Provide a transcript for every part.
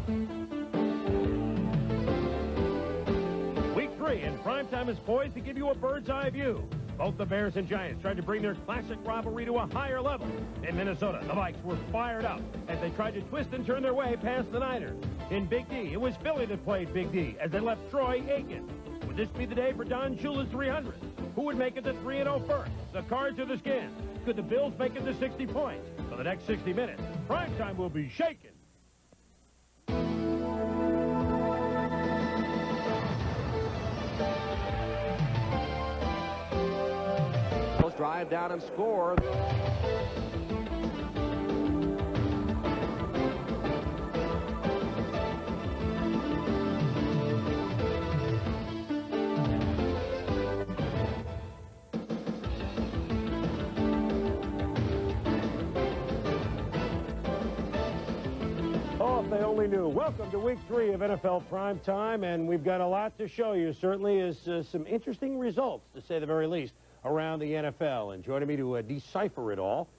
Week 3, and Primetime is poised to give you a bird's-eye view. Both the Bears and Giants tried to bring their classic rivalry to a higher level. In Minnesota, the Vikes were fired up as they tried to twist and turn their way past the Niners. In Big D, it was Philly that played Big D as they left Troy aching. Would this be the day for Don Shula's 300? Who would make it to 3-0 first? The Cards or the Skins? Could the Bills make it to 60 points? For the next 60 minutes, Primetime will be shaken. Drive down and score. Oh, if they only knew. Welcome to Week 3 of NFL Primetime, and we've got a lot to show you. Certainly is some interesting results, to say the very least, around the NFL. And joining me to decipher it all,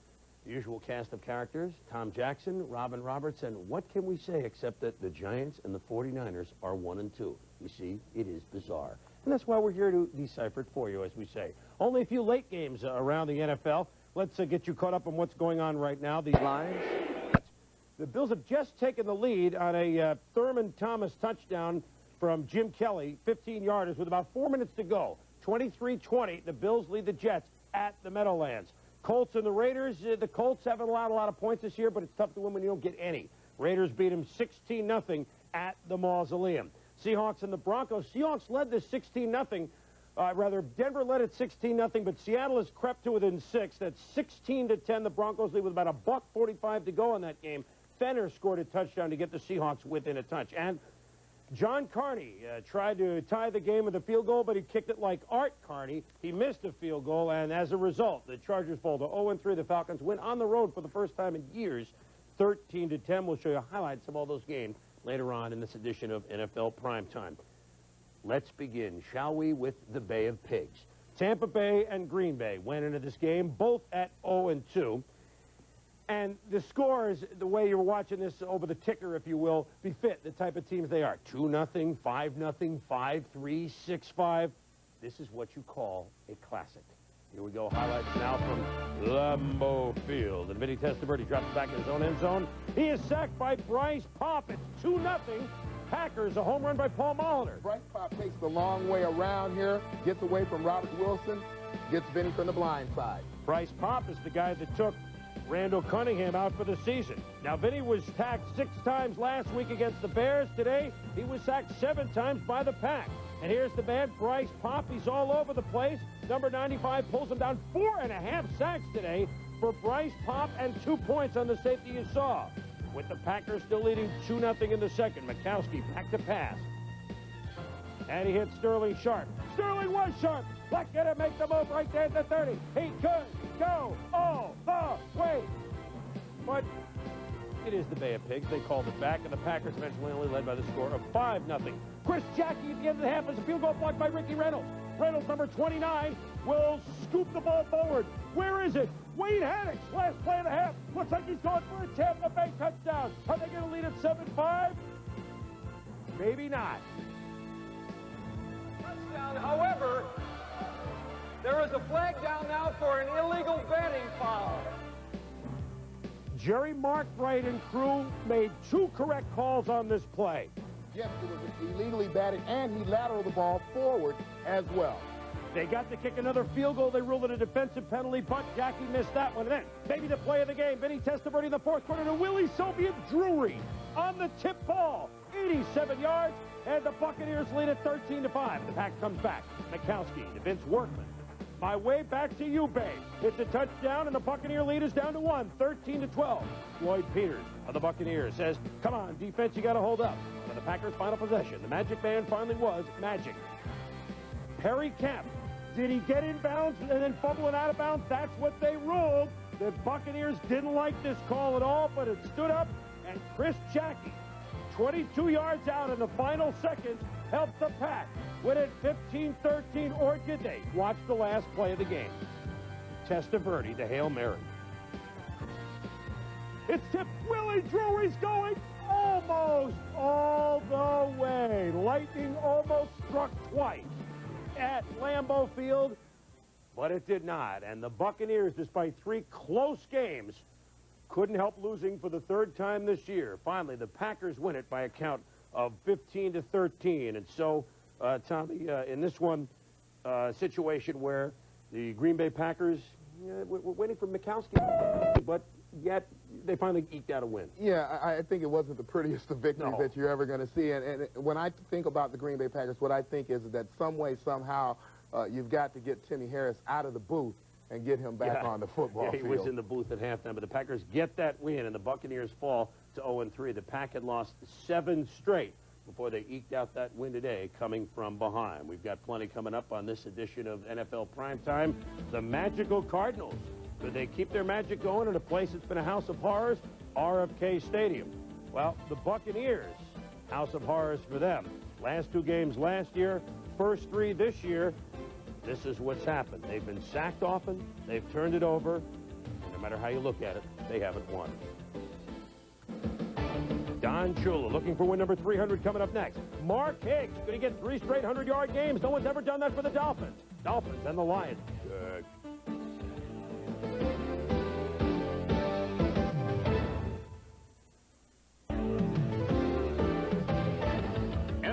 the usual cast of characters, Tom Jackson, Robin Roberts, and what can we say except that the Giants and the 49ers are 1-2. You see, it is bizarre. And that's why we're here to decipher it for you, as we say. Only a few late games around the NFL. Let's get you caught up on what's going on right now. The lines. The Bills have just taken the lead on a Thurman Thomas touchdown from Jim Kelly, 15-yarders, with about 4 minutes to go. 23-20, the Bills lead the Jets at the Meadowlands. Colts and the Raiders, the Colts haven't allowed a lot of points this year, but it's tough to win when you don't get any. Raiders beat them 16-0 at the Mausoleum. Seahawks and the Broncos. Seahawks led this 16-0. Denver led it 16-0, but Seattle has crept to within 6. That's 16-10. The Broncos lead with about $1:45 to go in that game. Fenner scored a touchdown to get the Seahawks within a touch. And John Carney tried to tie the game with a field goal, but he kicked it like Art Carney. He missed a field goal, and as a result, the Chargers fall to 0-3. The Falcons win on the road for the first time in years, 13-10. We'll show you highlights of all those games later on in this edition of NFL Primetime. Let's begin, shall we, with the Bay of Pigs. Tampa Bay and Green Bay went into this game, both at 0-2. And the scores, the way you're watching this over the ticker, if you will, befit the type of teams they are. 2-0, 5-0, 5-3, 6-5. This is what you call a classic. Here we go. Highlights now from Lambeau Field. And Vinny Testaverde drops back in his own end zone. He is sacked by Bryce Popp. It's 2-0. Packers, a home run by Paul Molitor. Bryce Popp takes the long way around here, gets away from Robert Wilson, gets Vinny from the blind side. Bryce Popp is the guy that took Randall Cunningham out for the season. Now, Vinny was sacked 6 times last week against the Bears. Today, he was sacked 7 times by the Pack. And here's the man, Bryce Popp. He's all over the place. Number 95 pulls him down. 4.5 sacks today for Bryce Popp and 2 points on the safety you saw. With the Packers still leading 2-0 in the second. Mikowski back to pass. And he hits Sterling Sharp. Sterling was sharp. Black gonna make the move right there at the 30. He could go all the way. But it is the Bay of Pigs. They called it back, and the Packers eventually only led by the score of 5-0. Chris Jackie at the end of the half is a field goal blocked by Ricky Reynolds. Reynolds, number 29, will scoop the ball forward. Where is it? Wade Haddix, last play of the half. Looks like he's going for a Tampa Bay touchdown. Are they going to lead at 7-5? Maybe not. Touchdown, however, there is a flag down now for an illegal batting foul. Jerry Markwright and crew made 2 correct calls on this play. Yes, it was illegally batted, and he lateraled the ball forward as well. They got to kick another field goal. They ruled it a defensive penalty, but Jackie missed that one. And then, maybe the play of the game, Vinny Testaverde in the 4th quarter to Willie Soviet Drury on the tip ball. 87 yards, and the Buccaneers lead at 13-5. The Pack comes back. Mikowski to Vince Workman. My way back to you, Bay. It's a touchdown, and the Buccaneer lead is down to 1, 13-12. Floyd Peters of the Buccaneers says, come on, defense, you got to hold up. For the Packers' final possession, the Magic Man finally was magic. Perry Kemp, did he get in bounds and then fumble it out of bounds? That's what they ruled. The Buccaneers didn't like this call at all, but it stood up, and Chris Jackie, 22 yards out in the final seconds, helped the Pack win it 15-13, or did they? Watch the last play of the game. Testaverde, the Hail Mary. It's tipped. Willie Drury's going almost lightning almost struck twice at Lambeau Field, but it did not. And the Buccaneers, despite 3 close games, couldn't help losing for the 3rd time this year. Finally, the Packers win it by a count of 15-13. And so, Tommy, in this one situation where the Green Bay Packers were waiting for Mikowski, but yet they finally eked out a win. Yeah, I think it wasn't the prettiest of victories that you're ever going to see. And when I think about the Green Bay Packers, what I think is that some way, somehow, you've got to get Timmy Harris out of the booth and get him back on the football field. He was in the booth at halftime, but the Packers get that win, and the Buccaneers fall to 0-3. The Pack had lost 7 straight before they eked out that win today, coming from behind. We've got plenty coming up on this edition of NFL Primetime. The magical Cardinals. Could they keep their magic going in a place that's been a house of horrors? RFK Stadium. Well, the Buccaneers, house of horrors for them. Last 2 games last year, first 3 this year. This is what's happened. They've been sacked often. They've turned it over. And no matter how you look at it, they haven't won. Don Shula looking for win number 300 coming up next. Mark Higgs going to get 3 straight 100-yard games. No one's ever done that for the Dolphins. Dolphins and the Lions.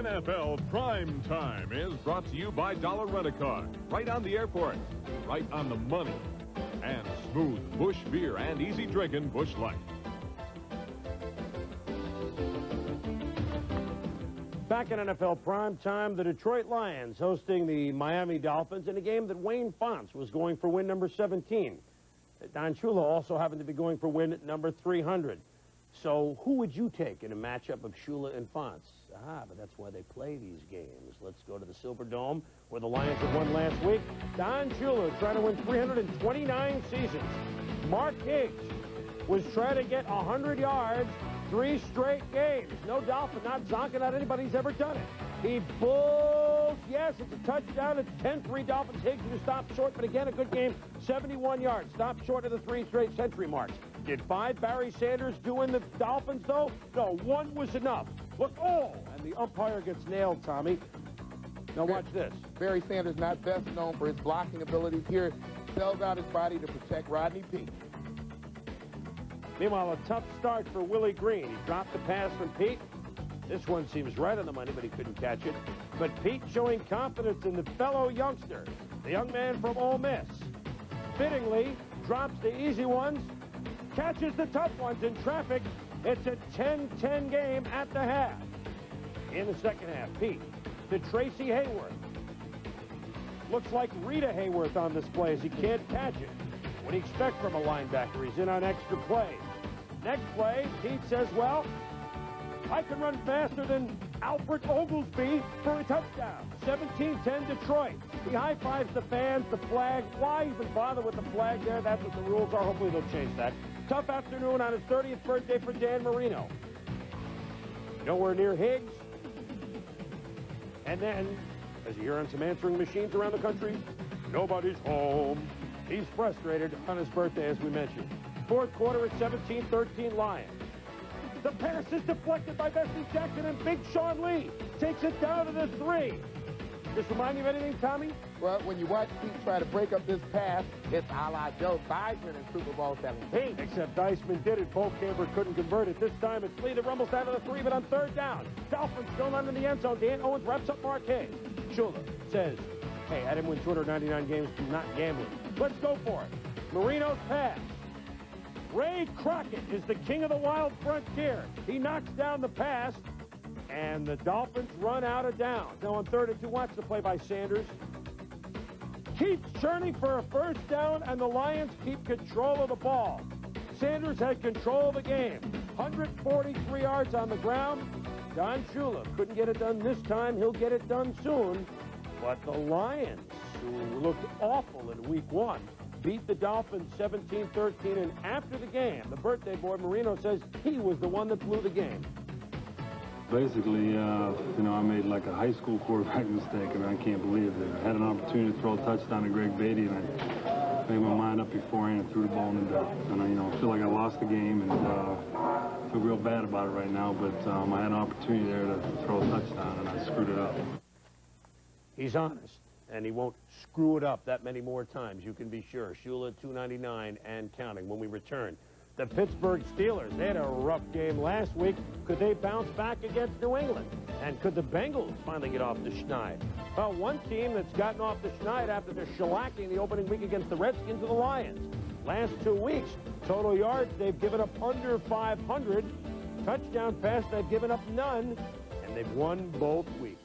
NFL Primetime is brought to you by Dollar Rent-A-Car. Right on the airport, right on the money, and smooth Busch beer and easy drinking Busch Light. Back in NFL Primetime, the Detroit Lions hosting the Miami Dolphins in a game that Wayne Fontes was going for win number 17. Don Shula also happened to be going for win number 300. So who would you take in a matchup of Shula and Fontes? But that's why they play these games. Let's go to the Silver Dome, where the Lions have won last week. Don Shula trying to win 329 seasons. Mark Higgs was trying to get 100 yards, 3 straight games. No Dolphin, not Zonka, not anybody's ever done it. He bulls. Yes, it's a touchdown. It's 10-3 Dolphins. Higgs who stopped short, but again, a good game. 71 yards. Stopped short of the 3 straight century marks. Did 5 Barry Sanders do in the Dolphins, though? No, 1 was enough. Look, and the umpire gets nailed, Tommy. Now watch this. Barry Sanders, not best known for his blocking abilities here, sells out his body to protect Rodney Peete. Meanwhile, a tough start for Willie Green. He dropped the pass from Pete. This one seems right on the money, but he couldn't catch it. But Pete showing confidence in the fellow youngster, the young man from Ole Miss. Fittingly, drops the easy ones, catches the tough ones in traffic. It's a 10-10 game at the half. In the second half, Pete to Tracy Hayworth. Looks like Rita Hayworth on this play as he can't catch it. What do you expect from a linebacker? He's in on extra play. Next play, Pete says, well, I can run faster than Albert Oglesby for a touchdown. 17-10 Detroit. He high-fives the fans, the flag. Why even bother with the flag there? That's what the rules are. Hopefully they'll change that. Tough afternoon on his 30th birthday for Dan Marino. Nowhere near Higgs. And then, as you hear on some answering machines around the country, nobody's home. He's frustrated on his birthday, as we mentioned. Fourth quarter at 17-13 Lions. The pass is deflected by Wesley Jackson, and Big Sean Lee takes it down to the 3. This remind you of anything, Tommy? Well, when you watch Pete try to break up this pass, it's a la Joe Theismann in Super Bowl 17. Except Theismann did it. Bo Camber couldn't convert it. This time it's Lee that rumbles down to the 3, but on 3rd down. Dolphins still under the end zone. Dan Owens wraps up Mark Higgs. Shula says, hey, I didn't win 299 games from not gambling. Let's go for it. Marino's pass. Ray Crockett is the king of the wild frontier. He knocks down the pass, and the Dolphins run out of downs. Now on 3rd and 2, watch the play by Sanders. Keeps churning for a 1st down, and the Lions keep control of the ball. Sanders had control of the game. 143 yards on the ground. Don Shula couldn't get it done this time. He'll get it done soon. But the Lions, who looked awful in week 1, beat the Dolphins 17-13, and after the game, the birthday boy Marino says he was the one that blew the game. Basically, I made like a high school quarterback mistake. I mean, I can't believe it. I had an opportunity to throw a touchdown to Greg Beatty, and I made my mind up beforehand and threw the ball in the depth. And I feel like I lost the game, and feel real bad about it right now, but I had an opportunity there to throw a touchdown, and I screwed it up. He's honest, and he won't screw it up that many more times, you can be sure. Shula, 299 and counting when we return. The Pittsburgh Steelers, they had a rough game last week. Could they bounce back against New England? And could the Bengals finally get off the schneid? Well, one team that's gotten off the schneid after their shellacking the opening week against the Redskins are the Lions. Last 2 weeks, total yards, they've given up under 500. Touchdown pass, they've given up none. And they've won both weeks.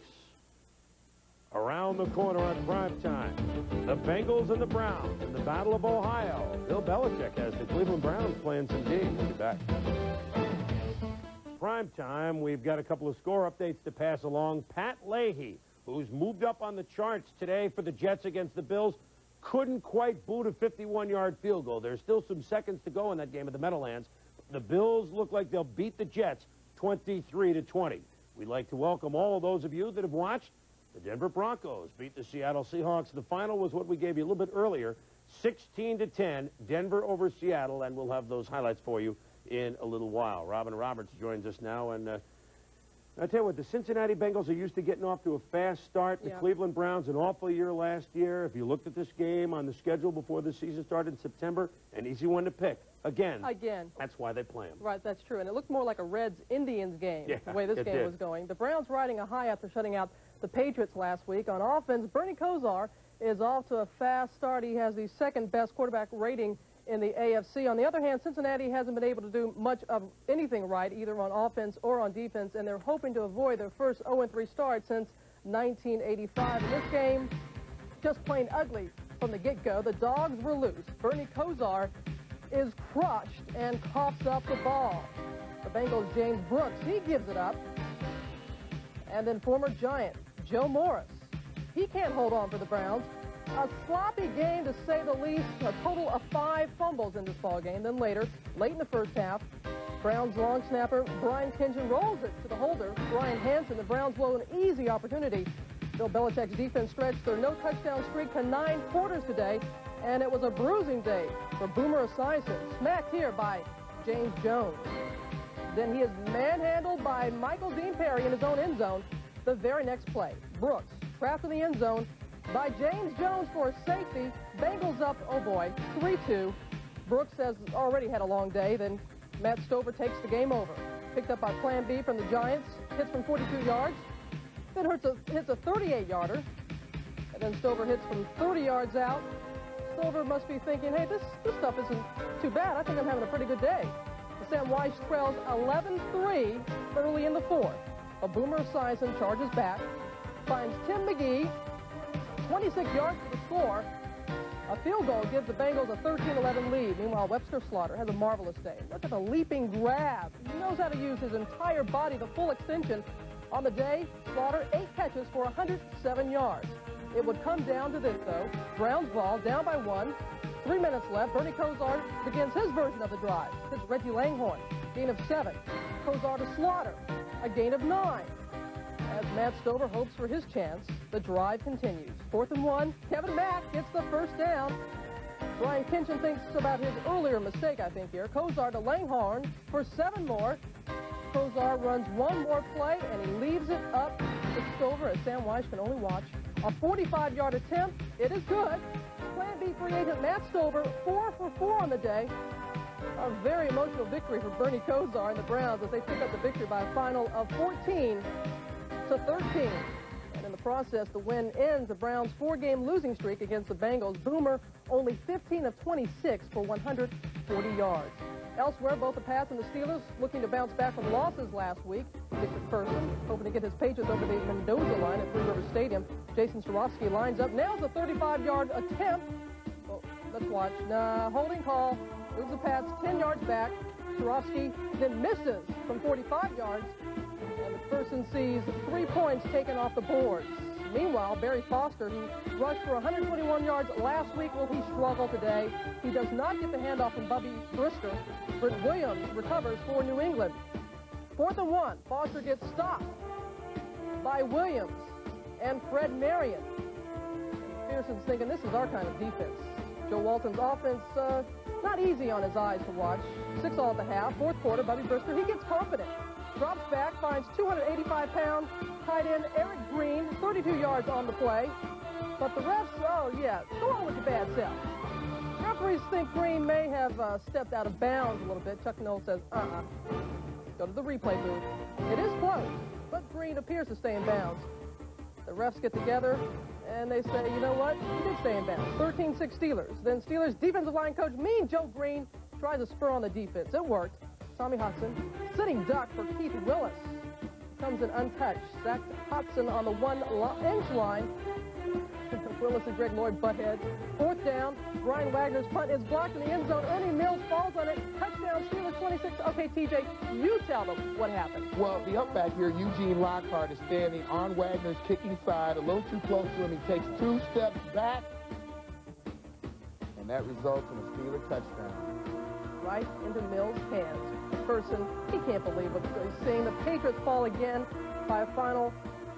Around the corner on primetime, the Bengals and the Browns in the Battle of Ohio. Bill Belichick has the Cleveland Browns playing some D. We'll be back. Primetime, we've got a couple of score updates to pass along. Pat Leahy, who's moved up on the charts today for the Jets against the Bills, couldn't quite boot a 51-yard field goal. There's still some seconds to go in that game at the Meadowlands. The Bills look like they'll beat the Jets 23-20. We'd like to welcome all of those of you that have watched. The Denver Broncos beat the Seattle Seahawks. The final was what we gave you a little bit earlier, 16-10, Denver over Seattle, and we'll have those highlights for you in a little while. Robin Roberts joins us now, and I tell you what, the Cincinnati Bengals are used to getting off to a fast start. The Cleveland Browns, an awful year last year. If you looked at this game on the schedule before the season started in September, an easy one to pick. Again. That's why they play them. Right, that's true. And it looked more like a Reds-Indians game, the way this game was going. The Browns riding a high after shutting out the Patriots last week. On offense, Bernie Kosar is off to a fast start. He has the second-best quarterback rating in the AFC. On the other hand, Cincinnati hasn't been able to do much of anything right, either on offense or on defense, and they're hoping to avoid their first 0-3 start since 1985. In this game, just plain ugly from the get-go. The dogs were loose. Bernie Kosar is crushed and coughs up the ball. The Bengals' James Brooks, he gives it up. And then former Giant Joe Morris, he can't hold on for the Browns. A sloppy game, to say the least. A total of 5 fumbles in this ball game. Then later, late in the first half, Browns long snapper Brian Kinchen rolls it to the holder, Brian Hansen. The Browns blow an easy opportunity. Bill Belichick's defense stretched their no-touchdown streak to 9 quarters today, and it was a bruising day for Boomer Esiason, smacked here by James Jones. Then he is manhandled by Michael Dean Perry in his own end zone. The very next play, Brooks trapped in the end zone by James Jones for a safety. Bengals up, oh boy, 3-2. Brooks has already had a long day. Then Matt Stover takes the game over. Picked up by Plan B from the Giants, hits from 42 yards. Then hits a 38-yarder. And then Stover hits from 30 yards out. Stover must be thinking, hey, this stuff isn't too bad. I think I'm having a pretty good day. Sam Weiss trails 11-3 early in the fourth. A Boomer Esiason charges back, finds Tim McGee, 26 yards for the score. A field goal gives the Bengals a 13-11 lead. Meanwhile, Webster Slaughter has a marvelous day. Look at the leaping grab. He knows how to use his entire body, the full extension. On the day, Slaughter 8 catches for 107 yards. It would come down to this, though. Browns ball, down by 1. 3 minutes left. Bernie Kosar begins his version of the drive. It's Reggie Langhorne, gain of 7. Kosar to Slaughter, a gain of 9. As Matt Stover hopes for his chance, the drive continues. 4th and 1. Kevin Mack gets the first down. Brian Kinchen thinks about his earlier mistake, I think, here. Kosar to Langhorne for 7 more. Kosar runs 1 more play, and he leaves it up to Stover, as Sam Weiss can only watch. A 45-yard attempt. It is good. Plan B free agent Matt Stover, 4 for 4 on the day. A very emotional victory for Bernie Kosar and the Browns as they pick up the victory by a final of 14-13. And in the process, the win ends the Browns' 4-game losing streak against the Bengals. Boomer only 15 of 26 for 140 yards. Elsewhere, both the Pats and the Steelers looking to bounce back from losses last week. Victor Person hoping to get his Patriots over the Mendoza line at Three River Stadium. Jason Swarovski lines up, nails a 35-yard attempt. Well, let's watch. Holding call. Moves the Pats 10 yards back. Swarovski then misses from 45 yards. And the Person sees 3 points taken off the boards. Meanwhile, Barry Foster, who rushed for 121 yards last week, will he struggle today? He does not get the handoff from Bubby Brister. Britt Williams recovers for New England. 4th and 1. Foster gets stopped by Williams and Fred Marion. And Pearson's thinking, this is our kind of defense. Joe Walton's offense, not easy on his eyes to watch. 6-all at the half. Fourth quarter, Bubby Brister, he gets confident. Drops back, finds 285-pound tight end Eric Green, 32 yards on the play. But the refs, oh yeah, go on with your bad self. Referees think Green may have stepped out of bounds a little bit. Chuck Noll says, go to the replay booth. It is close, but Green appears to stay in bounds. The refs get together, and they say, you know what? He did stay in bounds. 13-6 Steelers. Then Steelers defensive line coach Mean Joe Green tries to spur on the defense. It worked. Tommy Hudson, sitting duck for Keith Willis, comes in untouched. Sacked Hudson on the 1-inch line. Willis and Greg Lloyd butt heads. Fourth down. Brian Wagner's punt is blocked in the end zone. Ernie Mills falls on it. Touchdown, Steelers 26. Okay, TJ, you tell them what happened. Well, the up back here, Eugene Lockhart, is standing on Wagner's kicking side, a little too close to him. He takes 2 steps back, and that results in a Steeler touchdown. Right into Mills' hands. The person, he can't believe what he's seeing. The Patriots fall again by a final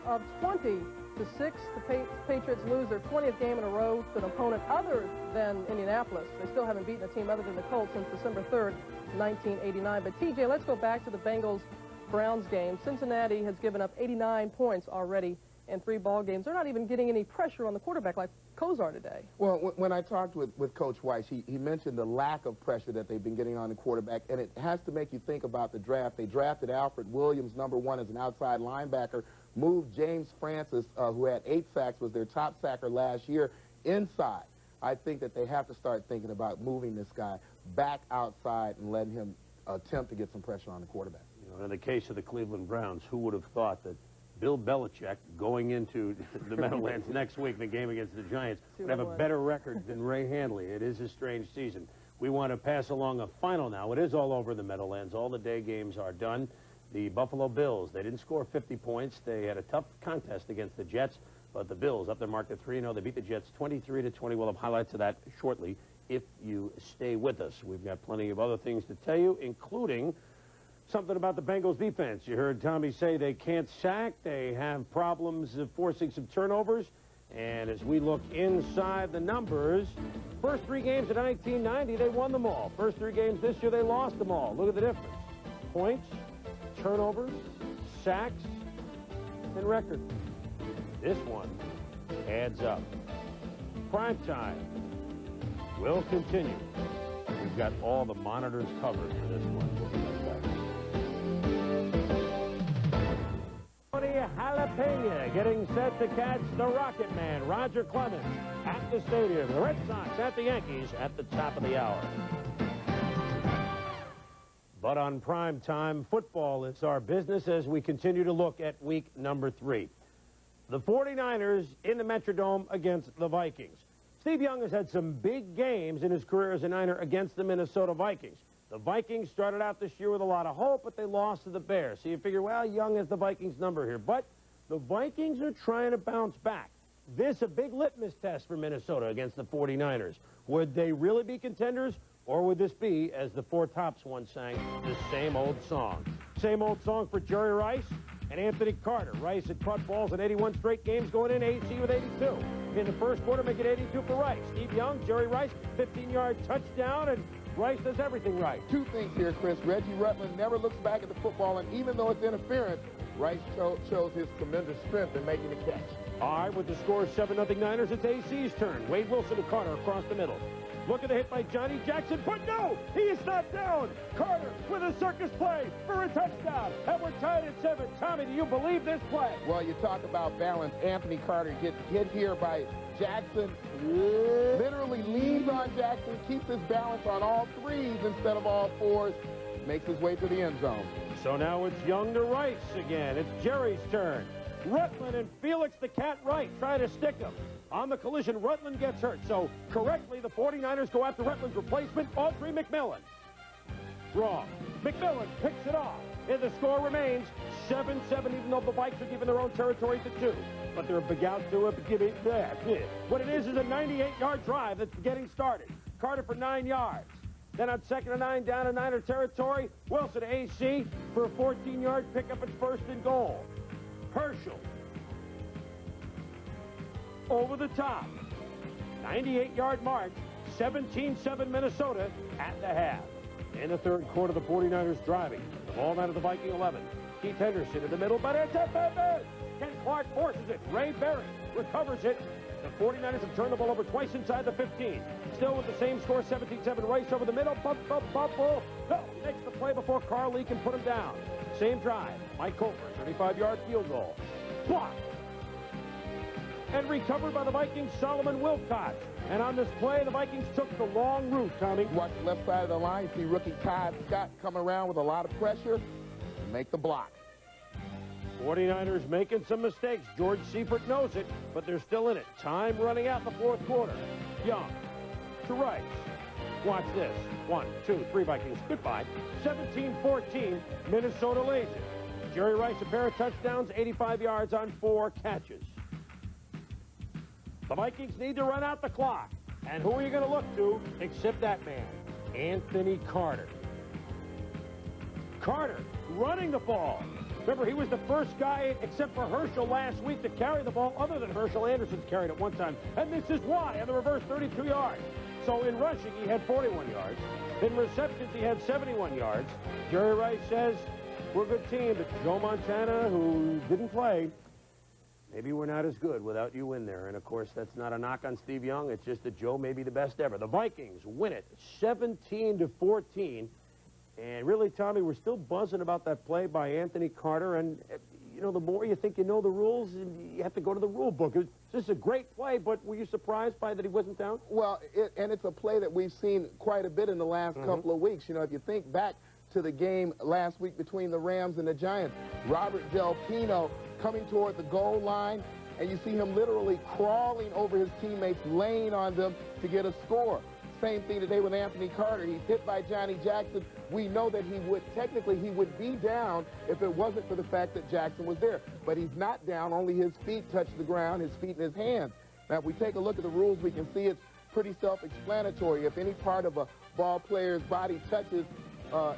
of 20-6. The Patriots lose their 20th game in a row to an opponent other than Indianapolis. They still haven't beaten a team other than the Colts since December 3rd, 1989. But, TJ, let's go back to the Bengals-Browns game. Cincinnati has given up 89 points already in 3 ball games. They're not even getting any pressure on the quarterback like Kozar today. Well, when I talked with Coach Weiss, he mentioned the lack of pressure that they've been getting on the quarterback, and it has to make you think about the draft. They drafted Alfred Williams, #1, as an outside linebacker, moved James Francis, who had 8 sacks, was their top sacker last year, inside. I think that they have to start thinking about moving this guy back outside and letting him attempt to get some pressure on the quarterback. You know, in the case of the Cleveland Browns, who would have thought that Bill Belichick, going into the Meadowlands next week in the game against the Giants, would have a better record than Ray Handley? It is a strange season. We want to pass along a final now. It is all over the Meadowlands. All the day games are done. The Buffalo Bills, they didn't score 50 points. They had a tough contest against the Jets, but the Bills up their mark at 3-0. They beat the Jets 23-20. We'll have highlights of that shortly if you stay with us. We've got plenty of other things to tell you, including something about the Bengals defense. You heard Tommy say they can't sack. They have problems of forcing some turnovers. And as we look inside the numbers, first 3 games of 1990, they won them all. First 3 games this year, they lost them all. Look at the difference. Points, turnovers, sacks, and record. This one adds up. Primetime will continue. We've got all the monitors covered for this one. We'll be right back. Tony Jalapeno getting set to catch the Rocket Man, Roger Clemens, at the stadium. The Red Sox at the Yankees at the top of the hour. But on primetime, football is our business as we continue to look at week number 3. The 49ers in the Metrodome against the Vikings. Steve Young has had some big games in his career as a Niner against the Minnesota Vikings. The Vikings started out this year with a lot of hope, but they lost to the Bears. So you figure, well, Young has the Vikings number here. But the Vikings are trying to bounce back. This a big litmus test for Minnesota against the 49ers. Would they really be contenders, or would this be, as the Four Tops once sang, the same old song? Same old song for Jerry Rice and Anthony Carter. Rice had caught balls in 81 straight games going in, AC with 82. In the first quarter, make it 82 for Rice. Steve Young, Jerry Rice, 15-yard touchdown, and Rice does everything right. 2 things here, Chris. Reggie Rutland never looks back at the football, and even though it's interference, Rice shows his tremendous strength in making the catch. All right, with the score 7-0 Niners, it's AC's turn. Wade Wilson to Carter across the middle. Look at the hit by Johnny Jackson, but no, he is not down. Carter with a circus play for a touchdown. And we're tied at 7. Tommy, do you believe this play? Well, you talk about balance. Anthony Carter gets hit here by Jackson. Literally leans on Jackson, keeps his balance on all 3s instead of all 4s. Makes his way to the end zone. So now it's Young to Rice again. It's Jerry's turn. Rutland and Felix the Cat Wright try to stick him. On the collision, Rutland gets hurt. So correctly, the 49ers go after Rutland's replacement, Audrey McMillan. Wrong. McMillan picks it off. And the score remains 7-7, even though the Vikes are giving their own territory to 2. But they're about to give it back. What it is a 98-yard drive that's getting started. Carter for 9 yards. Then on 2nd and 9, down in Niner territory, Wilson to AC for a 14-yard pickup at 1st and goal. Herschel over the top. 98-yard mark. 17-7 Minnesota at the half. In the third quarter, the 49ers driving. The ball down to the Viking 11. Keith Henderson in the middle, but it's a Ken Clark forces it. Ray Berry recovers it. The 49ers have turned the ball over twice inside the 15. Still with the same score, 17-7. Rice over the middle. Bump. No, he makes the play before Carl Lee can put him down. Same drive. Mike Cofer, 35-yard field goal. Blocked. And recovered by the Vikings, Solomon Wilcott. And on this play, the Vikings took the long route, Tommy. Watch the left side of the line. See rookie Todd Scott come around with a lot of pressure and make the block. 49ers making some mistakes. George Seifert knows it, but they're still in it. Time running out in the fourth quarter. Young to Rice. Watch this. 1, 2, 3 Vikings. Goodbye. 17-14. Minnesota lays it. Jerry Rice, a pair of touchdowns, 85 yards on 4 catches. The Vikings need to run out the clock. And who are you going to look to except that man, Anthony Carter. Carter running the ball. Remember, he was the first guy, except for Herschel last week, to carry the ball, other than Herschel Anderson's carried it one time. And this is why, on the reverse, 32 yards. So in rushing, he had 41 yards. In receptions, he had 71 yards. Jerry Rice says, we're a good team, but Joe Montana, who didn't play, maybe we're not as good without you in there. And, of course, that's not a knock on Steve Young. It's just that Joe may be the best ever. The Vikings win it 17-14. And really, Tommy, we're still buzzing about that play by Anthony Carter. And, you know, the more you think you know the rules, you have to go to the rule book. This is a great play, but were you surprised by that he wasn't down? Well, and it's a play that we've seen quite a bit in the last couple of weeks. You know, if you think back to the game last week between the Rams and the Giants, Robert Del Pino coming toward the goal line, and you see him literally crawling over his teammates, laying on them to get a score. Same thing today with Anthony Carter. He's hit by Johnny Jackson. We know that he would be down if it wasn't for the fact that Jackson was there. But he's not down. Only his feet touch the ground, his feet and his hands. Now, if we take a look at the rules, we can see it's pretty self-explanatory. If any part of a ball player's body touches,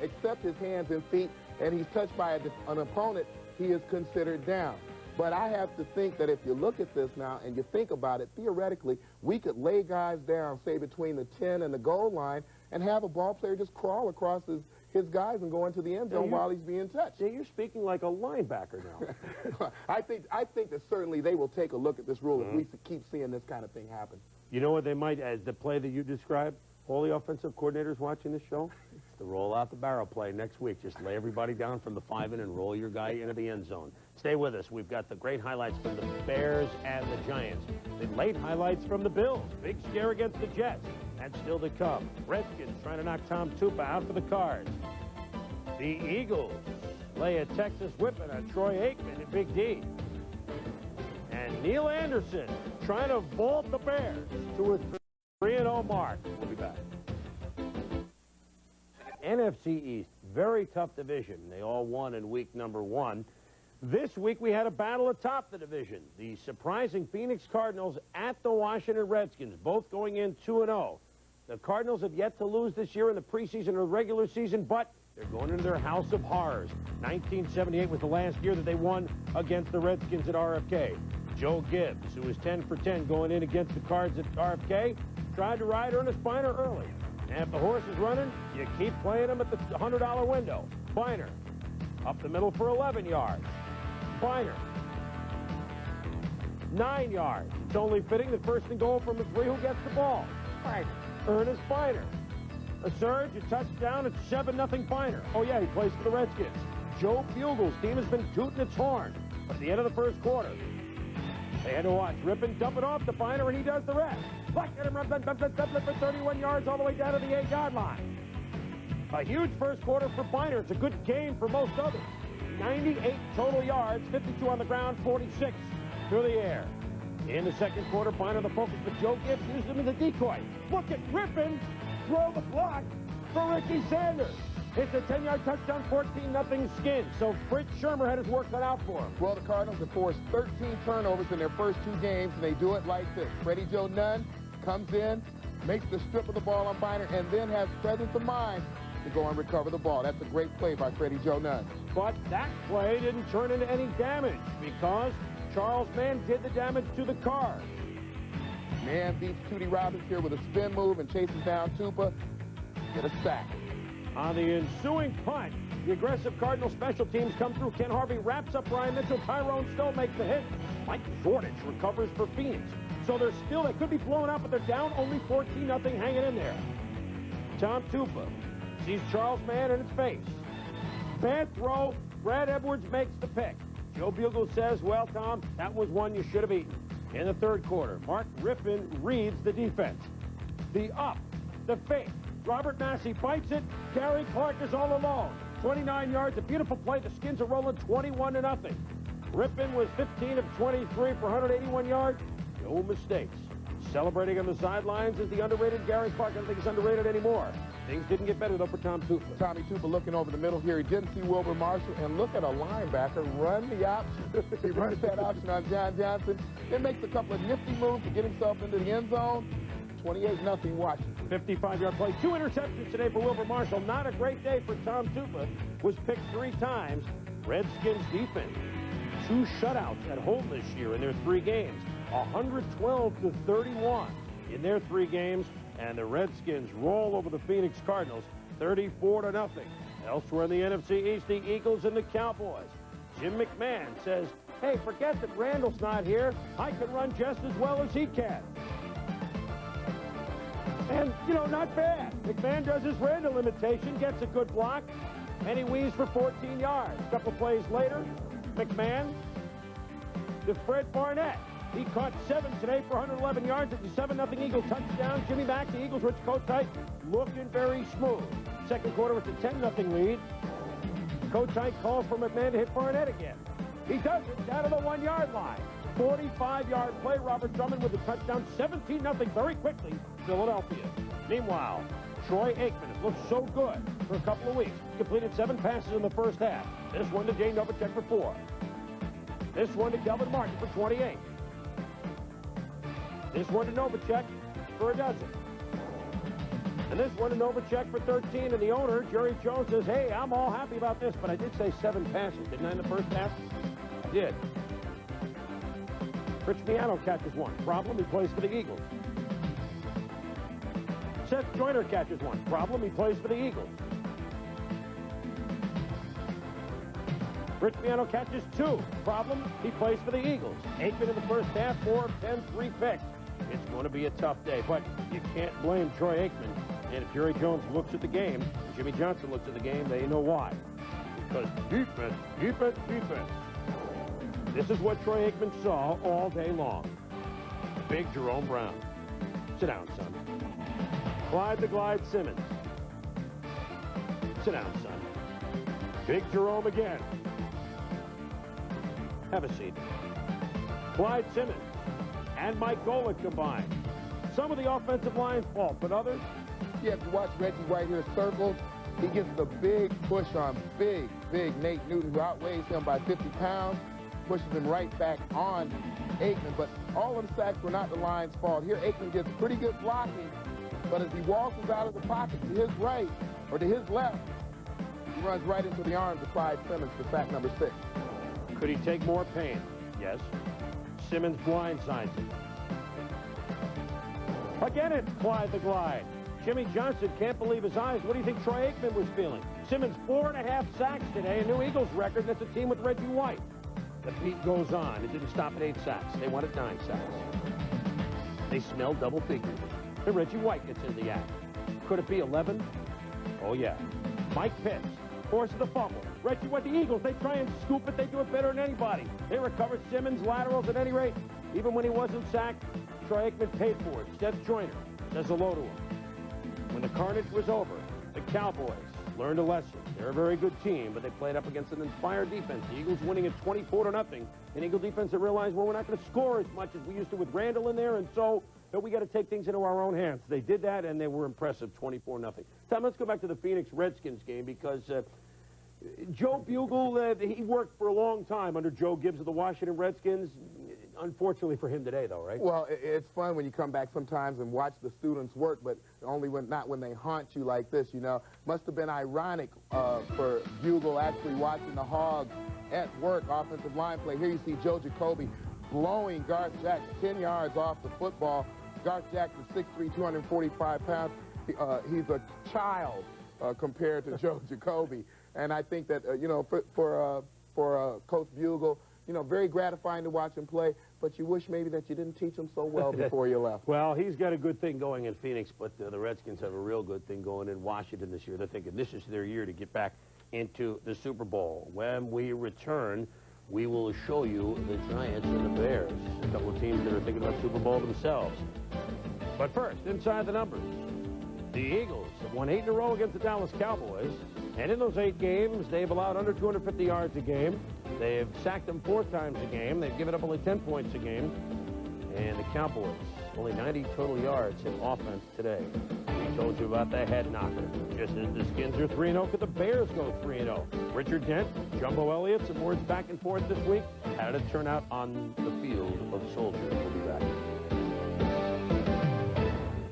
except his hands and feet, and he's touched by an opponent, he is considered down. But I have to think that if you look at this now and you think about it, theoretically, we could lay guys down, say, between the 10 and the goal line and have a ball player just crawl across his guys and go into the end zone while he's being touched. Yeah, you're speaking like a linebacker now. I think that certainly they will take a look at this rule if we keep seeing this kind of thing happen. You know what they might, as the play that you described, all the offensive coordinators watching this show, it's the roll out the barrel play next week. Just lay everybody down from the 5 and roll your guy into the end zone. Stay with us. We've got the great highlights from the Bears and the Giants. The late highlights from the Bills. Big scare against the Jets. That's still to come. Redskins trying to knock Tom Tupa out for the Cards. The Eagles lay a Texas whipping on Troy Aikman and Big D. And Neil Anderson trying to vault the Bears to a 3-0 mark. We'll be back. NFC East, very tough division. They all won in week number 1. This week we had a battle atop the division. The surprising Phoenix Cardinals at the Washington Redskins, both going in 2-0. The Cardinals have yet to lose this year in the preseason or regular season, but they're going into their house of horrors. 1978 was the last year that they won against the Redskins at RFK. Joe Gibbs, who was 10 for 10 going in against the Cards at RFK, tried to ride Ernest Biner early. And if the horse is running, you keep playing him at the $100 window. Biner up the middle for 11 yards. Biner 9 yards. It's only fitting that first and goal from the 3. Who gets the ball? Biner. Ernest Biner. A surge, a touchdown, it's 7-0 Biner. Oh, yeah, he plays for the Redskins. Joe Bugel's team has been tooting its horn. At the end of the first quarter, they had to watch. Rip and dump it off to Biner, and he does the rest. Look at him, for 31 yards all the way down to the 8-yard line. A huge first quarter for Biner. It's a good game for most others. 98 total yards, 52 on the ground, 46 through the air. In the second quarter, Biner the focus, but Joe Gibbs used him as a decoy. Look at Griffin throw the block for Ricky Sanders. It's a 10-yard touchdown, 14-0 Skins. So Fritz Shermer had his work cut out for him. Well, the Cardinals have forced 13 turnovers in their first 2 games, and they do it like this. Freddie Joe Nunn comes in, makes the strip of the ball on Biner, and then has presence of mind to go and recover the ball. That's a great play by Freddie Joe Nunn. But that play didn't turn into any damage because Charles Mann did the damage to the Cards. Man beats Tootie Robbins here with a spin move and chases down Tupa. Get a sack. On the ensuing punt, the aggressive Cardinal special teams come through. Ken Harvey wraps up Ryan Mitchell. Tyrone Stowe makes the hit. Mike Zordich recovers for Phoenix. So they could be blown out, but they're down only 14-0 hanging in there. Tom Tupa sees Charles Mann in his face. Bad throw. Brad Edwards makes the pick. Joe Bugle says, well, Tom, that was one you should have eaten. In the third quarter, Mark Rippon reads the defense. The up, the fake. Robert Massey bites it. Gary Clark is all alone. 29 yards, a beautiful play. The Skins are rolling 21-0. Rippon was 15 of 23 for 181 yards. No mistakes. Celebrating on the sidelines is the underrated Gary Clark. I don't think he's underrated anymore. Things didn't get better, though, for Tom Tupa. Tommy Tupa looking over the middle here. He didn't see Wilbur Marshall. And look at a linebacker run the option. He runs that option on John Johnson. Then makes a couple of nifty moves to get himself into the end zone. 28-0 Washington. 55-yard play. 2 interceptions today for Wilbur Marshall. Not a great day for Tom Tupa. Was picked 3 times. Redskins defense. 2 shutouts at home this year in their 3 games. 112-31 in their 3 games. And the Redskins roll over the Phoenix Cardinals 34-0. Elsewhere in the NFC East, the Eagles and the Cowboys. Jim McMahon says, hey, forget that Randall's not here. I can run just as well as he can. And, you know, not bad. McMahon does his Randall imitation, gets a good block, and he weaves for 14 yards. A couple plays later, McMahon to Fred Barnett. He caught 7 today for 111 yards. It's a 7-0 Eagle touchdown. Jimmy Mack, the Eagles, Rich Kotite, looking very smooth. Second quarter, it's a 10-0 lead. Kotite calls for McMahon to hit Barnett again. He does it down to the 1-yard line. 45-yard play. Robert Drummond with a touchdown. 17-0 very quickly, Philadelphia. Meanwhile, Troy Aikman has looked so good for a couple of weeks. Completed 7 passes in the first half. This one to Jay Novacek for 4. This one to Kelvin Martin for 28. This one to Novacek for 12. And this one to Novacek for 13. And the owner, Jerry Jones, says, hey, I'm all happy about this, but I did say 7 passes, didn't I, in the first half? I did. Rich Miano catches 1. Problem, he plays for the Eagles. Seth Joyner catches 1. Problem, he plays for the Eagles. Rich Miano catches 2. Problem, he plays for the Eagles. Aikman in the first half, 4 of 10, 3 picks. It's going to be a tough day, but you can't blame Troy Aikman. And if Jerry Jones looks at the game, Jimmy Johnson looks at the game, they know why. Because defense, defense, defense. This is what Troy Aikman saw all day long. Big Jerome Brown. Sit down, son. Clyde the Glide Simmons. Sit down, son. Big Jerome again. Have a seat. Clyde Simmons and Mike Golick combined. Some of the offensive line's fault, but others? Yeah, if you watch Reggie White here circled, he gets the big push on big Nate Newton, who outweighs him by 50 pounds, pushes him right back on Aikman. But all of the sacks were not the line's fault. Here, Aikman gets pretty good blocking, but as he waltzes out of the pocket to his right, or to his left, he runs right into the arms of Clyde Simmons for sack number 6. Could he take more pain? Yes. Simmons blindsides him. Again, it's Clyde the Glide. Jimmy Johnson can't believe his eyes. What do you think Troy Aikman was feeling? Simmons 4.5 sacks today, a new Eagles record. That's a team with Reggie White. The beat goes on. It didn't stop at 8 sacks. They wanted 9 sacks. They smell double figures. And Reggie White gets in the act. Could it be 11? Oh, yeah. Mike Pitts forces the fumble. Reggie White, the Eagles, they try and scoop it. They do it better than anybody. They recover Simmons' laterals at any rate. Even when he wasn't sacked, Troy Aikman paid for it. Seth Joyner says hello to him. When the carnage was over, the Cowboys learned a lesson. They're a very good team, but they played up against an inspired defense. The Eagles winning at 24-0. An Eagle defense that realized, well, we're not going to score as much as we used to with Randall in there, and so we got to take things into our own hands. They did that, and they were impressive, 24-0. Tom, let's go back to the Phoenix Redskins game because Joe Bugle, he worked for a long time under Joe Gibbs of the Washington Redskins. Unfortunately for him today, though, right? Well, it's fun when you come back sometimes and watch the students work, but only not when they haunt you like this, you know. Must have been ironic for Bugle actually watching the Hogs at work, offensive line play. Here you see Joe Jacoby blowing Garth Jacks 10 yards off the football. Garth Jackson, 6'3", 245 pounds. He's a child compared to Joe Jacoby. And I think that, you know, for Coach Bugle, you know, very gratifying to watch him play, but you wish maybe that you didn't teach him so well before you left. Well, he's got a good thing going in Phoenix, but the Redskins have a real good thing going in Washington this year. They're thinking this is their year to get back into the Super Bowl. When we return, we will show you the Giants and the Bears, a couple of teams that are thinking about Super Bowl themselves. But first, inside the numbers, the Eagles have won 8 in a row against the Dallas Cowboys, and in those 8 games, they've allowed under 250 yards a game. They've sacked them 4 times a game. They've given up only 10 points a game. And the Cowboys, only 90 total yards in offense today. We told you about the head knocker. Just as the Skins are 3-0, could the Bears go 3-0? Richard Dent, Jumbo Elliott, some words back and forth this week. How did it turn out on the field of soldiers? We'll be back.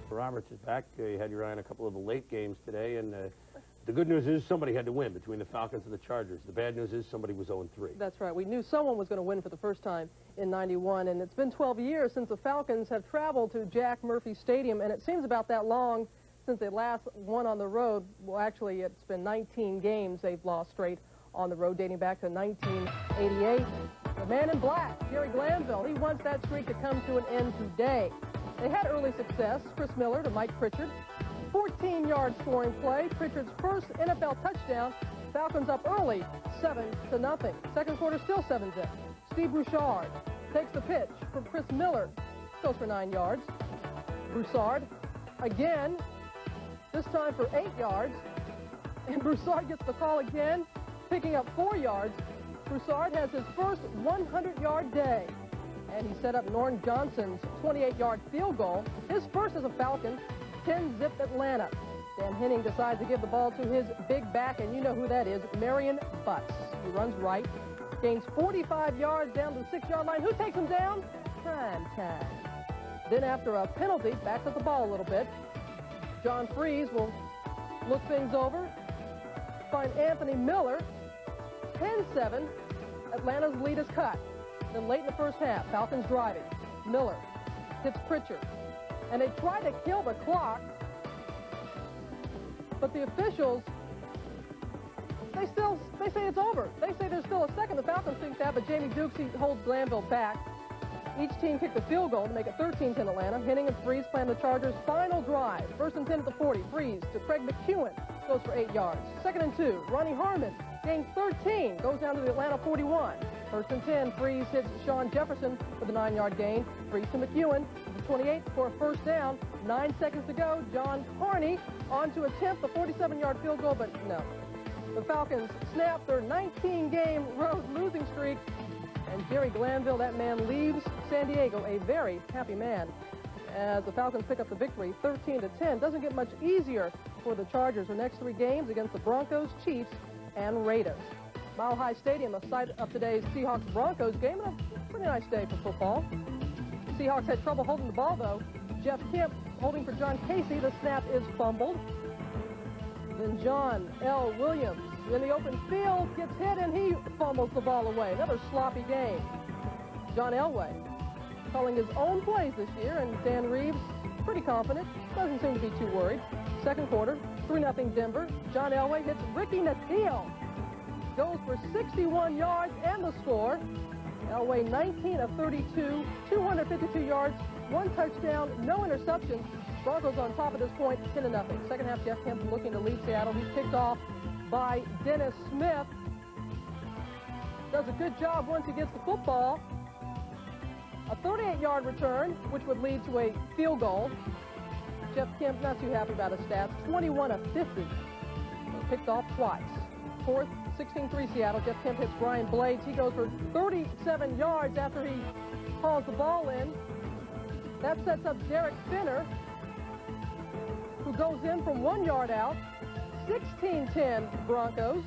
Roberts is back. You had your eye on a couple of the late games today, and the good news is somebody had to win between the Falcons and the Chargers. The bad news is somebody was 0-3. That's right. We knew someone was going to win for the first time in '91, and it's been 12 years since the Falcons have traveled to Jack Murphy Stadium, and it seems about that long since they last won on the road. Well, actually, it's been 19 games they've lost straight on the road, dating back to 1988. The man in black, Jerry Glanville, he wants that streak to come to an end today. They had early success. Chris Miller to Mike Pritchard. 14-yard scoring play. Pritchard's first NFL touchdown. Falcons up early, 7-0. Second quarter, still 7-0. Steve Broussard takes the pitch from Chris Miller. Goes for 9 yards. Broussard again, this time for 8 yards. And Broussard gets the call again, picking up 4 yards. Broussard has his first 100-yard day. And he set up Norton Johnson's 28-yard field goal. His first as a Falcon, 10-zip Atlanta. Dan Henning decides to give the ball to his big back, and you know who that is, Marion Butts. He runs right, gains 45 yards down to the 6-yard line. Who takes him down? Time. Then after a penalty, backs up the ball a little bit. John Freese will look things over, find Anthony Miller. 10-7, Atlanta's lead is cut. Then late in the first half, Falcons driving. Miller hits Pritchard. And they try to kill the clock, but the officials, they say it's over. They say there's still a second. The Falcons think that, but Jamie Dukes, he holds Glanville back. Each team kicked a field goal to make it 13-10 Atlanta. Henning and Freese playing the Chargers' final drive. First and 10 at the 40. Freese to Craig McEwen, goes for 8 yards. Second and 2, Ronnie Harmon gains 13, goes down to the Atlanta 41. First and 10, Freese hits Sean Jefferson with a 9-yard gain. Freese to McEwen, the 28 for a first down. 9 seconds to go. John Carney on to attempt the 47-yard field goal, but no. The Falcons snap their 19-game road losing streak, and Jerry Glanville, that man, leaves San Diego a very happy man as the Falcons pick up the victory 13-10. Doesn't get much easier for the Chargers. The next 3 games against the Broncos, Chiefs, and Raiders. Mile High Stadium, the site of today's Seahawks-Broncos game, and a pretty nice day for football. The Seahawks had trouble holding the ball, though. Jeff Kemp holding for John Casey. The snap is fumbled. Then John L. Williams in the open field gets hit, and he fumbles the ball away. Another sloppy game. John Elway calling his own plays this year, and Dan Reeves pretty confident. Doesn't seem to be too worried. Second quarter, 3-0 Denver. John Elway hits Ricky Nattiel. Goes for 61 yards and the score. Elway 19 of 32, 252 yards, 1 touchdown, no interceptions. Broncos on top at this point, 10-0. Second half, Jeff Kemp looking to lead Seattle. He's picked off by Dennis Smith. Does a good job once he gets the football. A 38-yard return, which would lead to a field goal. Jeff Kemp not too happy about his stats. 21 of 50. Picked off twice. Fourth, 16-3 Seattle. Jeff Kemp hits Brian Blades. He goes for 37 yards after he hauls the ball in. That sets up Derek Finner, who goes in from 1 yard out. 16-10 Broncos.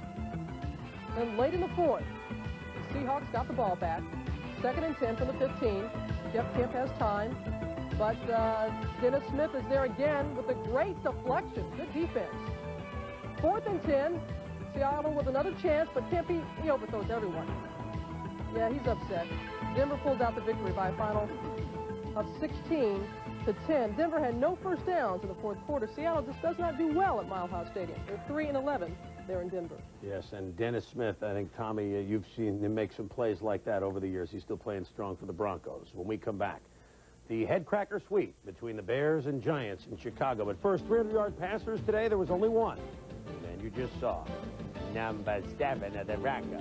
Then late in the fourth, the Seahawks got the ball back. Second and 10 from the 15. Jeff Kemp has time, but Dennis Smith is there again with a great deflection. Good defense. Fourth and 10. Seattle with another chance, but Kemp, he overthrows everyone. Yeah, he's upset. Denver pulls out the victory by a final of 16 10. Denver had no first downs in the fourth quarter. Seattle just does not do well at Mile High Stadium. They're 3-11 there in Denver. Yes, and Dennis Smith, I think, Tommy, you've seen him make some plays like that over the years. He's still playing strong for the Broncos. When we come back, the head cracker sweep between the Bears and Giants in Chicago. But first, 300-yard passers today, there was only one. And you just saw number 7 of the Broncos.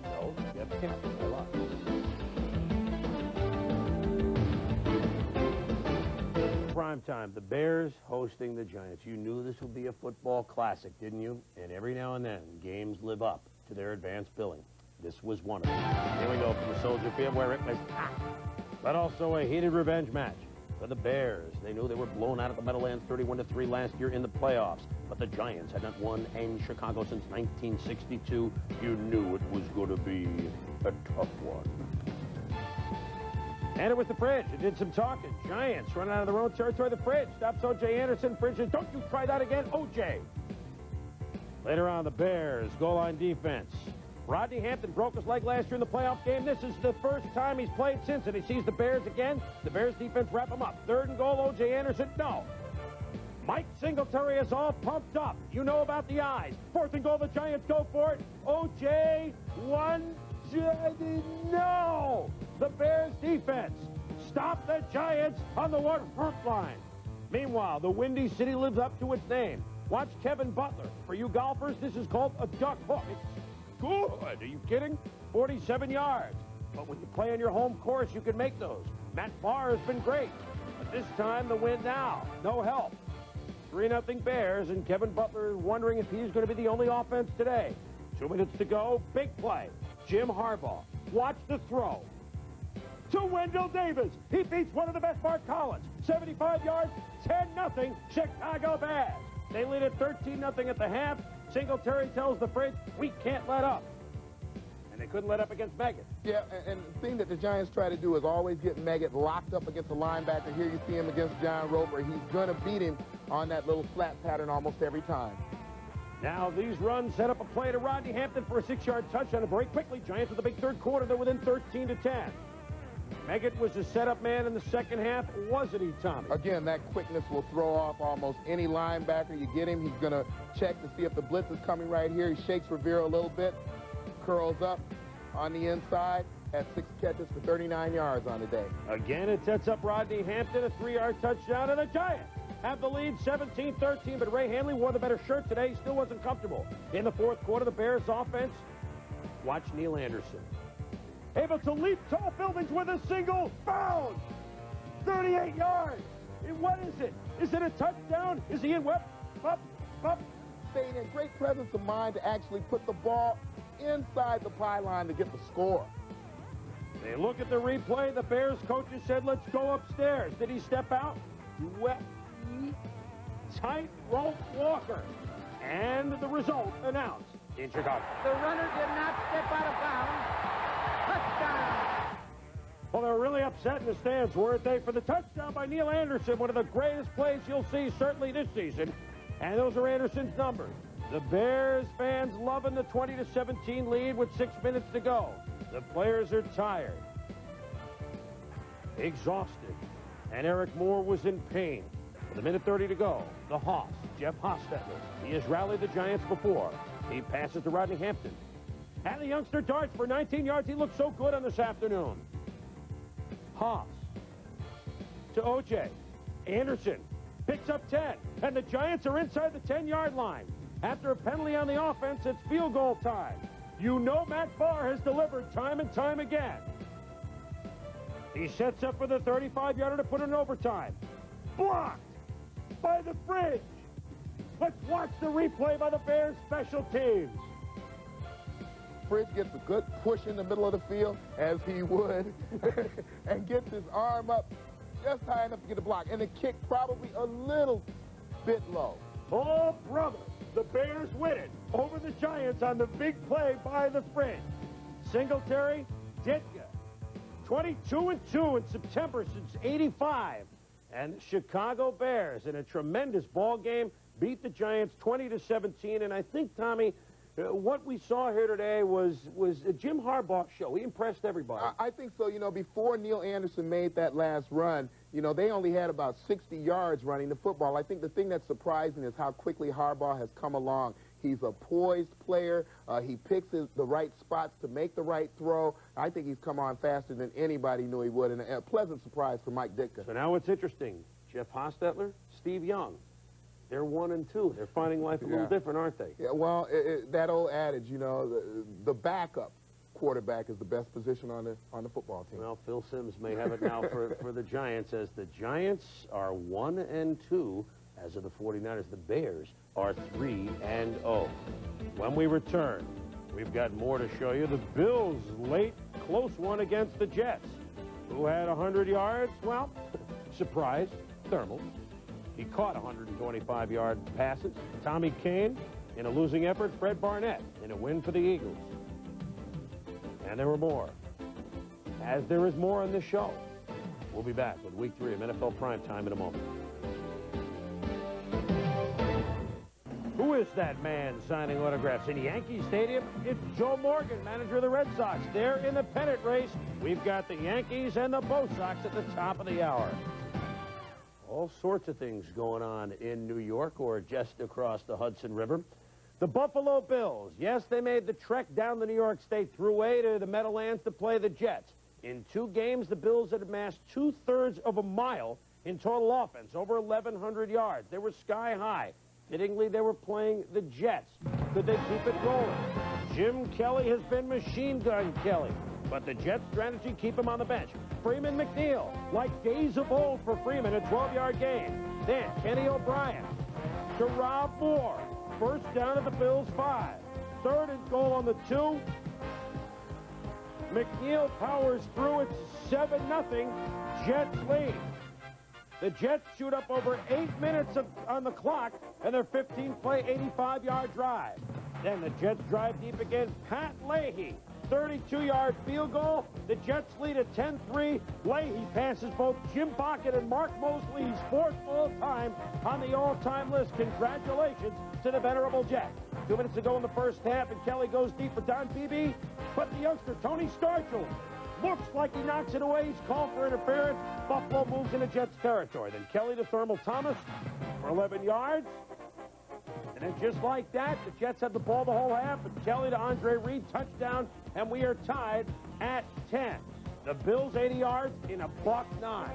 So, Jeff Kingston, a lot. Prime time, the Bears hosting the Giants. You knew this would be a football classic, didn't you? And every now and then, games live up to their advanced billing. This was one of them. Here we go from Soldier Field, where it was hot, but also a heated revenge match for the Bears. They knew they were blown out at the Meadowlands 31-3 last year in the playoffs, but the Giants had not won in Chicago since 1962. You knew it was going to be a tough one. And it was the Fridge. It did some talking. Giants running out of their own territory. The Fridge stops O.J. Anderson. Fridge says, "Don't you try that again, O.J." Later on, the Bears goal line defense. Rodney Hampton broke his leg last year in the playoff game. This is the first time he's played since, and he sees the Bears again. The Bears defense wrap him up. 3rd and goal, O.J. Anderson. No. Mike Singletary is all pumped up. You know about the eyes. 4th and goal, the Giants go for it. O.J. 1. No! The Bears defense stopped the Giants on the 1 front line. Meanwhile, the Windy City lives up to its name. Watch Kevin Butler. For you golfers, this is called a duck hook. It's good. Are you kidding? 47 yards. But when you play on your home course, you can make those. Matt Farr has been great. But this time, the win now. No help. 3-0 Bears, and Kevin Butler is wondering if he's going to be the only offense today. 2 minutes to go. Big play. Jim Harbaugh. Watch the throw. To Wendell Davis. He beats one of the best, Mark Collins. 75 yards, 10-0, Chicago Bears. They lead at 13-0 at the half. Singletary tells the Fridge, we can't let up. And they couldn't let up against Meggett. Yeah, and the thing that the Giants try to do is always get Meggett locked up against a linebacker. Here you see him against John Roper. He's going to beat him on that little flat pattern almost every time. Now these runs set up a play to Rodney Hampton for a 6-yard touchdown. Very quickly, Giants with a big third quarter. They're within 13-10. Meggett was the setup man in the second half, wasn't he, Tommy? Again, that quickness will throw off almost any linebacker. You get him, he's going to check to see if the blitz is coming right here. He shakes Rivera a little bit, curls up on the inside, had 6 catches for 39 yards on the day. Again, it sets up Rodney Hampton, a 3-yard touchdown, and the Giants have the lead 17-13, but Ray Handley wore the better shirt today. He still wasn't comfortable. In the fourth quarter, the Bears offense, watch Neil Anderson. Able to leap tall buildings with a single bound. 38 yards. What is it? Is it a touchdown? Is he in what? Up. Staying in great presence of mind to actually put the ball inside the pylon to get the score. They look at the replay. The Bears coaches said, let's go upstairs. Did he step out? Tightrope walker. And the result announced in Chicago. The runner did not step out of bounds. Touchdown! Well, they were really upset in the stands, weren't they? For the touchdown by Neil Anderson, one of the greatest plays you'll see certainly this season. And those are Anderson's numbers. The Bears fans loving the 20-17 lead with 6 minutes to go. The players are tired, exhausted, and Eric Moore was in pain. With 1:30 to go, the Hoss, Jeff Hostetler. He has rallied the Giants before. He passes to Rodney Hampton. And the youngster darts for 19 yards. He looked so good on this afternoon. Hoss to O.J. Anderson picks up 10. And the Giants are inside the 10-yard line. After a penalty on the offense, it's field goal time. You know Matt Farr has delivered time and time again. He sets up for the 35-yarder to put in overtime. Blocked by the Fridge. Let's watch the replay by the Bears special teams. Fridge gets a good push in the middle of the field, as he would, and gets his arm up just high enough to get a block. And the kick probably a little bit low. Oh, brother, the Bears win it over the Giants on the big play by the Fridge. Singletary, Ditka, 22-2 in September since '85. And the Chicago Bears, in a tremendous ball game, beat the Giants 20-17. And I think, Tommy, What we saw here today was a Jim Harbaugh show. He impressed everybody. I think so. You know, before Neil Anderson made that last run, you know, they only had about 60 yards running the football. I think the thing that's surprising is how quickly Harbaugh has come along. He's a poised player. He picks the right spots to make the right throw. I think he's come on faster than anybody knew he would, and a pleasant surprise for Mike Ditka. So now what's interesting, Jeff Hostetler, Steve Young, they're 1 and 2. They're finding life a little different, aren't they? Yeah, well, that old adage, you know, the backup quarterback is the best position on the football team. Well, Phil Simms may have it now for the Giants, as the Giants are 1 and 2 as of the 49ers. The Bears are 3 and 0. When we return, we've got more to show you. The Bills' late close one against the Jets. Who had 100 yards? Well, surprise, Thermal. He caught 125-yard passes. Tommy Kane in a losing effort. Fred Barnett in a win for the Eagles. And there were more. As there is more on this show. We'll be back with Week 3 of NFL Primetime in a moment. Who is that man signing autographs in Yankee Stadium? It's Joe Morgan, manager of the Red Sox. They're in the pennant race. We've got the Yankees and the Bo Sox at the top of the hour. All sorts of things going on in New York or just across the Hudson River. The Buffalo Bills, yes, they made the trek down the New York State Thruway to the Meadowlands to play the Jets. In 2 games, the Bills had amassed 2/3 of a mile in total offense, over 1,100 yards. They were sky high. Fittingly, they were playing the Jets. Could they keep it rolling? Jim Kelly has been Machine Gun Kelly, but the Jets' strategy keep him on the bench. Freeman McNeil, like days of old for Freeman, a 12-yard gain. Then Kenny O'Brien to Rob Moore. First down at the Bills' 5. 3rd and goal on the 2. McNeil powers through. It's 7-0. Jets lead. The Jets shoot up over 8 minutes on the clock, and their 15-play, 85-yard drive. Then the Jets drive deep again. Pat Leahy, 32-yard field goal. The Jets lead at 10-3. Leahy passes both Jim Pocket and Mark Mosley. He's 4th all-time on the all-time list. Congratulations to the venerable Jets. 2 minutes to go in the first half, and Kelly goes deep for Don Beebe. But the youngster, Tony Stargell, looks like he knocks it away. He's called for interference. Buffalo moves into Jets territory. Then Kelly to Thermal Thomas for 11 yards. And then just like that, the Jets have the ball the whole half. And Kelly to Andre Reed, touchdown. And we are tied at 10. The Bills 80 yards in a $1.09.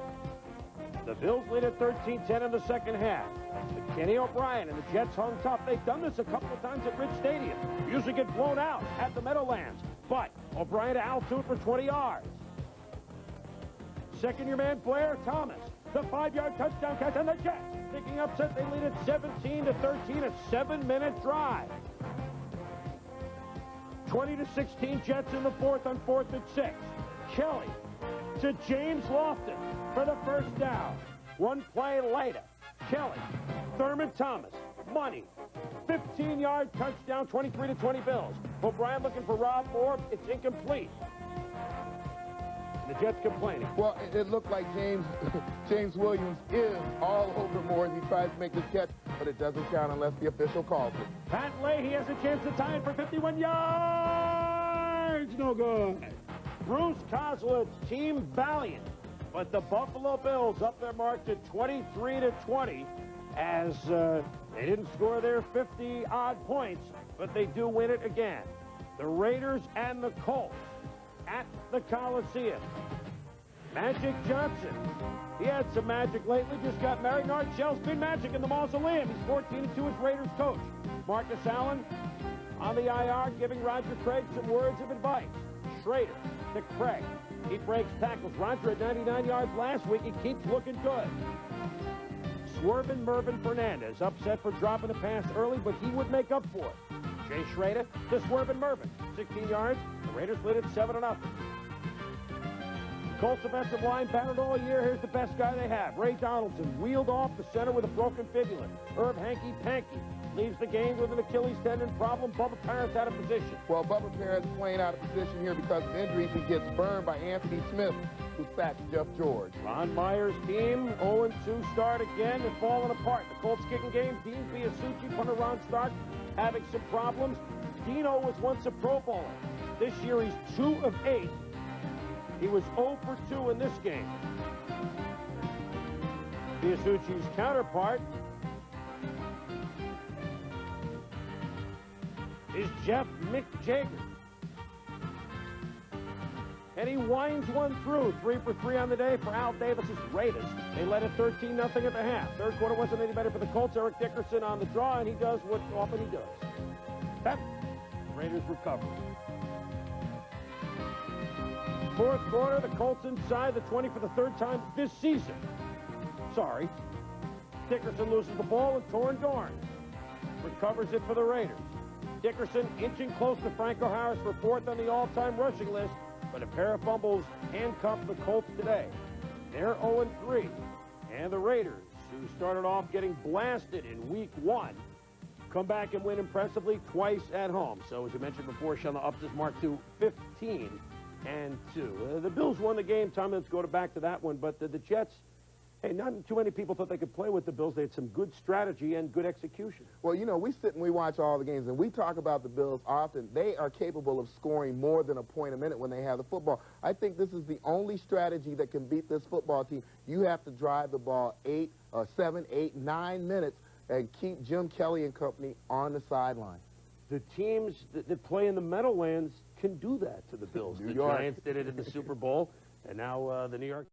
The Bills lead at 13-10 in the second half. But Kenny O'Brien and the Jets hung tough. They've done this a couple of times at Ridge Stadium. Usually get blown out at the Meadowlands. But O'Brien to Altoon for 20 yards. Second-year man Blair Thomas. The 5-yard touchdown catch on the Jets. Picking upset, they lead at 17-13, a 7-minute drive. 20-16 Jets in the 4th on 4th and 6. Kelly to James Lofton for the first down. 1 play later. Kelly, Thurman Thomas, money. 15-yard touchdown, 23-20 Bills. O'Brien looking for Rob Moore. It's incomplete. And the Jets complaining. Well, it looked like James Williams is all over Moore as he tries to make this catch, but it doesn't count unless the official calls it. Pat Leahy has a chance to tie it for 51 yards. No good. Bruce Kozlowitz, team valiant. But the Buffalo Bills up their mark to 23-20 as they didn't score their 50-odd points, but they do win it again. The Raiders and the Colts at the Coliseum. Magic Johnson. He had some magic lately, just got married. Art Shell's been magic in the mausoleum. He's 14-2 as Raiders coach. Marcus Allen on the IR giving Roger Craig some words of advice. Schrader to Craig. He breaks tackles. Roger at 99 yards last week. He keeps looking good. Swervin' Mervin Fernandez upset for dropping the pass early, but he would make up for it. Jay Schrader to Swervin' Mervin. 16 yards. The Raiders lead at 7-0. Colts offensive line battled all year. Here's the best guy they have. Ray Donaldson wheeled off the center with a broken fibula. Herb Hanky-Panky leaves the game with an Achilles tendon problem. Bubba Parent's out of position. Well, Bubba Parent's playing out of position here because of injuries. He gets burned by Anthony Smith, who sacks Jeff George. Ron Meyer's team, 0-2 start again. They're falling apart. The Colts kicking game, Dean Biasucci, punter Ron Stark having some problems. Dino was once a Pro Bowler. This year he's 2 of 8. He was 0 for 2 in this game. Biasucci's counterpart is Jeff McJager. And he winds one through. 3 for 3 on the day for Al Davis's Raiders. They led it 13-0 at the half. Third quarter wasn't any better for the Colts. Eric Dickerson on the draw, and he does what often he does. Pep, Raiders recover. Fourth quarter, the Colts inside the 20 for the third time this season. Sorry. Dickerson loses the ball and torn Dorn recovers it for the Raiders. Dickerson inching close to Franco Harris for 4th on the all-time rushing list, but a pair of fumbles handcuffed the Colts today. They're 0-3, and the Raiders, who started off getting blasted in Week 1, come back and win impressively twice at home. So, as you mentioned before, Sean, the ups is marked to 15-2. The Bills won the game. Tom, let's go back to that one. But the Jets, hey, not too many people thought they could play with the Bills. They had some good strategy and good execution. Well, you know, we sit and we watch all the games, and we talk about the Bills often. They are capable of scoring more than a point a minute when they have the football. I think this is the only strategy that can beat this football team. You have to drive the ball 7, 8, 9 minutes and keep Jim Kelly and company on the sideline. The teams that play in the Meadowlands can do that to the Bills. The Giants did it in the Super Bowl, and now the New York